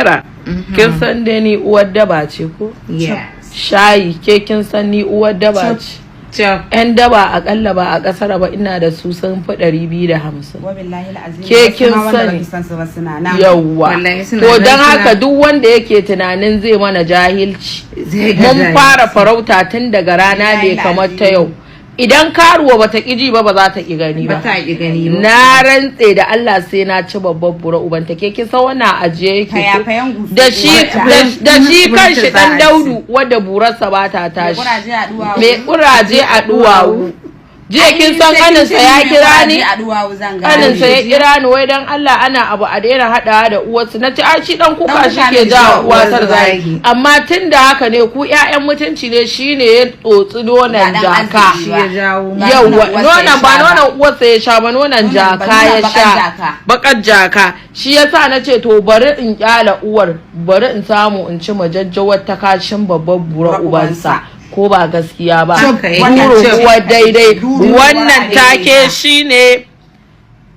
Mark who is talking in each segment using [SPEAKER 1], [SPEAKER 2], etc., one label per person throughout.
[SPEAKER 1] Amira kin san da ni uwar daba ce ko? Shayi ke kin san ni uwar daba ce. Yan daba akalla ba a kasar ba ina da su sun fi 250. Ke kin sani yawwa. To don haka duk wanda yake tunanin zai mana jahilci mun fara farauta tun daga rana ne kamar ta yau. Idan karuwa bata ƙiji ba za ta ƙi gani ba. Na rantse da Allah sai na ci babbar bura ubanta ke kin san wannan ajiye yake da shi kanshi dan Daudu wanda burarsa ba ta tashi me kuraje a duwawu je kin san kaninsa ya kira ni kaninsa ya kira ni wai dan Allah ana abu a daina hadawa da uwarsu nace ai shi dan kuka shike ja uwatar zaki amma tunda haka ne ku ƴaƴan mutunci ne shine ya tsotsi nonon jaka yawa nonon ba nonon uwarsa ya sha ba nonon jaka ya sha bakar jaka shi yasa nace to bari in kyala uwar bari in samu in ci majajjawar ta kashin babbar bura ubansa ko ba gaskiya ba kuwa daidai wannan take shine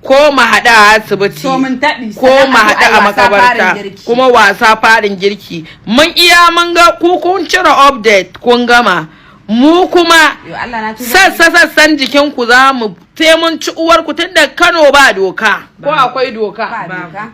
[SPEAKER 1] ko mu haɗa a asibiti ko mu haɗa a makabarta kuma wasa farin girki mun iya mun ga ku kun cire update kun gama mu kuma sassan jikin ku za mu sai mun ci uwar ku tunda Kano ba doka ko akwai doka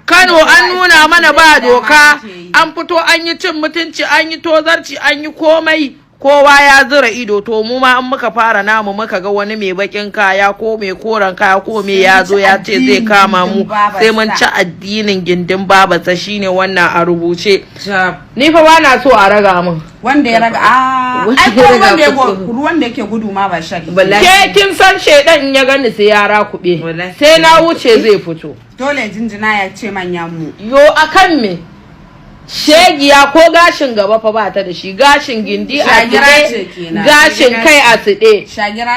[SPEAKER 1] Kano an nuna mana ba doka an fito an yi cin mutunci an yi tozarci an yi komai kowa ya zura ido to mu ma an muka fara namu muka ga wani mai bakin kaya ko mai koran kaya ko mai ya zo ya ce zai kama mu sai mun ci addinin gindin babatsa shine wannan a rubuce ni fa ba na so a raga min
[SPEAKER 2] wanda ya raga ai ko wanda yake gudu ma ba shaki
[SPEAKER 1] ke kin san shedan in ya gani sai ya rakube sai na wuce zai fito
[SPEAKER 2] dole jinjina ya ce manyan mu
[SPEAKER 1] yo akan me shegiya ko gashin gaba fa ba ta da shi gashin gindi a gire gashin kai a tside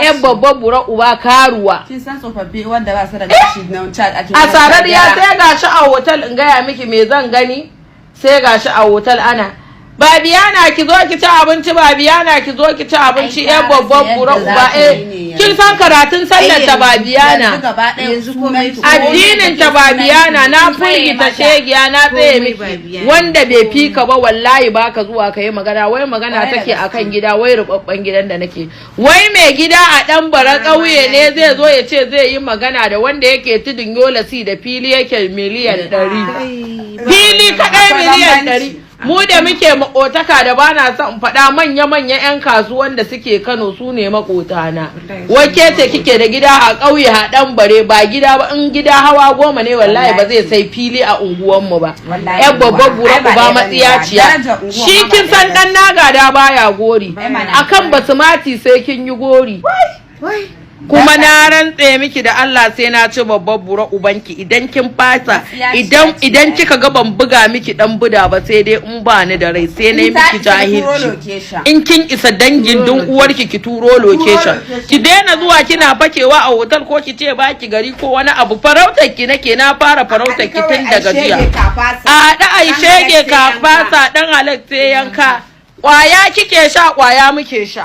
[SPEAKER 1] yan babban bura uba karuwa
[SPEAKER 2] kin san tsofaffi wanda ba su da gashi na
[SPEAKER 1] a sarar ya sai gashi a hotel in gaya miki me zan gani sai gashi a hotel ana Babiana ki zo ki ci abinci Babiana ki zo ki ci abinci yan babban bura uba kin san karatun sallar ta Babiana addinin ta Babiana na firgita shegiya na tsaye miki wanda bai fika ba wallahi baka zuwa kai magana wai magana take akan gida wai rubabban gidan da nake wai mai gida a dan bara kauye ne zai zo ya ce zai yi magana da wanda yake tudun yola si da fili yake miliyan 100 fili kadai miliyan 100 mu da muke makotaka da bana son faɗa manya-manya 'yan kasuwan da suke Kano su ne makotana wake ce kike da gida a ƙauye a ɗan bare ba gida ba in gida hawa 10 ne wallahi ba zai sai fili a unguwanmu ba yan babbar bura ba matsiyaciya shi kin san dan nagada baya gori akan basmati sai kin yi gori kuma na rantse miki da Allah sai na ci babbar bura ubanki idan kin fasa idan kika ga ban buga miki dan buda ba sai dai in ba ni da rai sai ne miki jahilci in kin isa dangin din uwarki ki turo location ki daina zuwa kina fakewa a hotel ko ki ce baki gari ko wani abu farautar ki nake na fara farautar ki tun daga jiya a da ai shege ka fasa dan halak sai yanka kwaya kike sha kwaya muke sha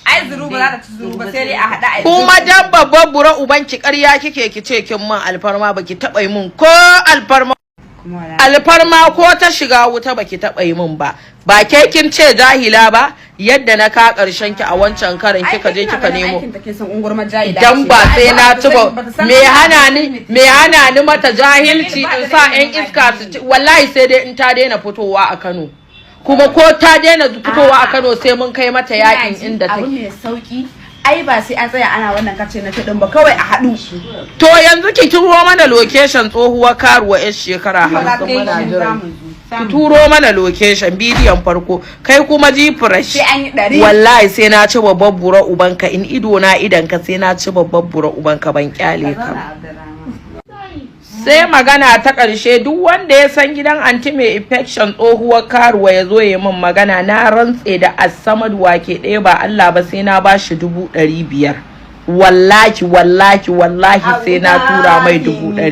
[SPEAKER 2] ai zuru ba za ta ci zuru ba sai dai a hada ai
[SPEAKER 1] kuma dan babban bura ubanki ƙarya kike kice kin man alfarma baki taba yi mun ko alfarma ko ta shiga wuta baki taba yi mun ba ke kin ce jahila ba yadda na ka karshen ki a wancan karin kika je kika nemo dan ba sai na ci ba me hana ni mata jahilci in sa yan iska su wallahi sai dai in ta daina fitowa a Kano kuma ko ta daina fitowa a Kano sai mun kai mata yakin inda take.
[SPEAKER 2] Abu mai sauki ai ba sai an tsaya ana wannan kace na tudin ba kawai a hadu.
[SPEAKER 1] To yanzu ki turo mana location tsohuwar karuwa yar shekara 50 muna jira. Ki turo mana location bidiyon farko kai kuma ji fresh.
[SPEAKER 2] Sai an yi 100.
[SPEAKER 1] Wallahi sai na ci babbar bura ubanka in ido na idan ka sai na ci babbar bura ubanka ban kyale ka. Sai magana ta ƙarshe duk wanda ya san gidan anti mai infection tsohuwar karuwa ya zo ya min magana na rantse da asamad wake ɗaya ba Allah ba sai na bashi 500 wallahi sai na tura mai 100